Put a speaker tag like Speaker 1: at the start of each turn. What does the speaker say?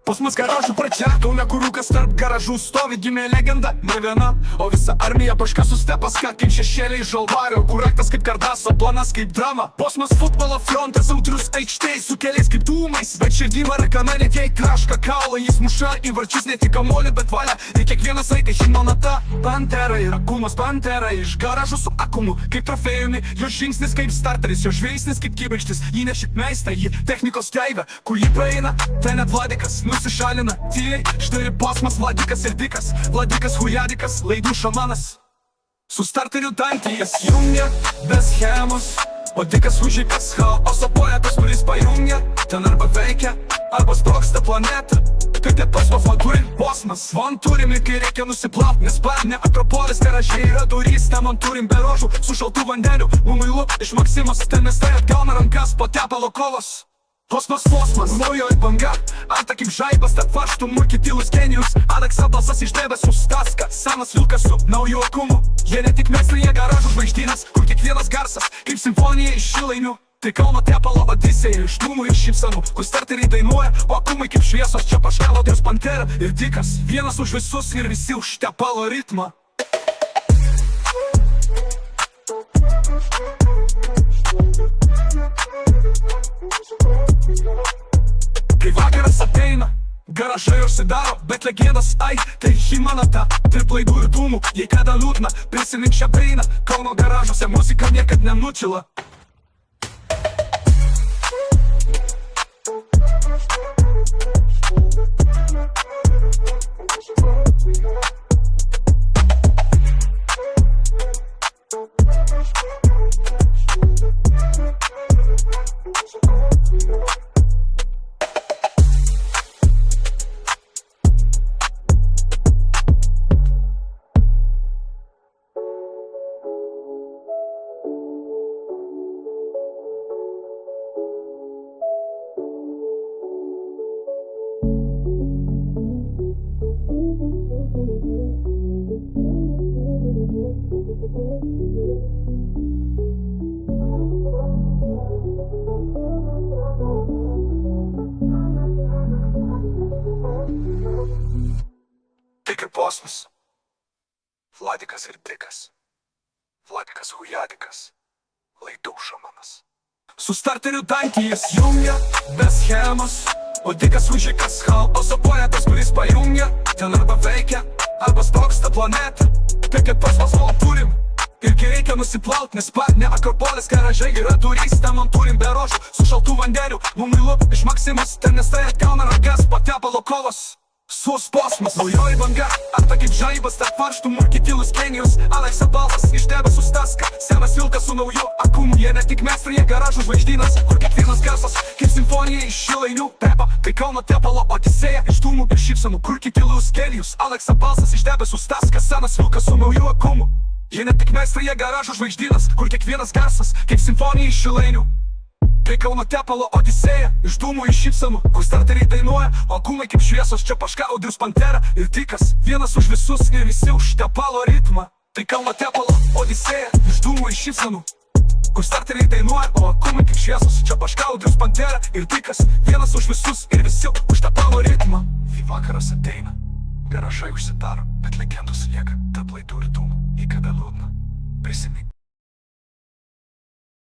Speaker 1: Pas mus garažų pradžia, Kaune kurukas tarp garažų stovi, gimė legenda, ne viena, o visa armija paška sustepas, ką kaip šešėliai žalvario, kuraktas kaip kardaso, planas kaip drama. Pas mus futbolo frontas, autrius aikštėj, su keliais kaip dūmais, bet širdį marakana net jei kraška kaulą, jis muša į varčius ne tik kamuolį, bet valia, ir kiekvienas vaikai himno nata. Pantera yra kūmas, pantera iš garažų su akumu, kaip trofėjumi, jo žingsnis kaip starteris, jo žvilgsnis kaip kibirkštis, jį ne šiaip meista, jį technikos kreivė, kur jį praeina, tai net Vladikas nusišalina, tyliai, štai posmas Vladikas ir dikas, Vladikas hujadikas, laidų šamanas. Su starteriu dantį jas jungia, be schemos, o dikas hužikas chaoso poetas, kuris pajungia, ten arba veikia, arba sprogsta planeta. Kaip tie posmas man turim, posmas van turim, ir kai reikia nusiplaut, nes ne Akropolis garažiai yra durys, ten man turim be rožų, su šaltų vandeniu, mumilu iš Maksimos, ten mes tai atgauna rankas po tepalo kovos. Kosmos, naujoji banga, anta kaip žaibas, tarp vaštų mulki tylus genijus, Aleksa balsas iš debesų staska, senas vilkas su nauju akumu. Jie ne tik meistrai, jie garažų žvaigždynas, kur kiekvienas garsas, kaip simfonija iš šilainių. Tai Kauno tepalo odisėja iš dūmų ir šypsenų, kur starteriai dainuoja, o akumai kaip šviesos, čia paška Vladikas Pantera ir dikas, vienas už visus ir visi už tepalo ritmą. Kai vakaras ateina, garažai užsidaro, bet legendas, ai, tai himanata, tarp laidų ir dūmų, jei kada liūdna, prisimink šią dainą, Kauno garažuose muzika niekad nenutila. Tai kaip posmas, Vladikas ir dikas, Vladikas hujadikas, laidų šamanas. Su starteriu dantį jis jungia, be schemos, o dikas hužikas chaoso poetas, kuris pajungia, ten arba veikia, arba sprogsta planeta. Tai kaip posmas turim, ir kai reikia nusiplaut, nes ne Akropolis garažai yra durys, ten man turim be rožų, su šaltų vandeniu, mumilu iš Maksimos, ten nes tai atgauna rankas po tepalo kovos. Sus posmas, naujoji banga, anta kaip žaibas, tarp vaštų mulki tylus genijus, Aleksa balsas iš debesų staska, senas vilkas su nauju akumu. Jie ne tik meistrai, jie garažų žvaigždynas, kur kiekvienas garsas kaip simfonija iš šilainių. Pepa, tai Kauno tepalo odisėja iš dūmų ir šypsenų, kur tylus genijus, Aleksa balsas iš debesų staska, senas vilkas su nauju akumu. Jie ne tik meistrai, jie garažų žvaigždynas, kur kiekvienas garsas kaip simfonija iš šilainių. Tai Kauno tepalo odisėja iš dūmų iš šypsenų, kur starteriai dainuoja, o akumai kaip šviesos, čia paška Vladikas Pantera ir dikas, vienas už visus ir visi už tepalo ritmą. Tai Kauno tepalo odisėja iš dūmų iš šypsenų, kur starteriai dainuoja, o akumai kaip šviesos, čia paška Vladikas Pantera ir dikas, vienas už visus ir visi už tepalo ritmą. Kai vakaras ateina, garažai užsidaro, bet legendos lieka tarp laidų ir dūmų, jei kada liūdna, prisimink.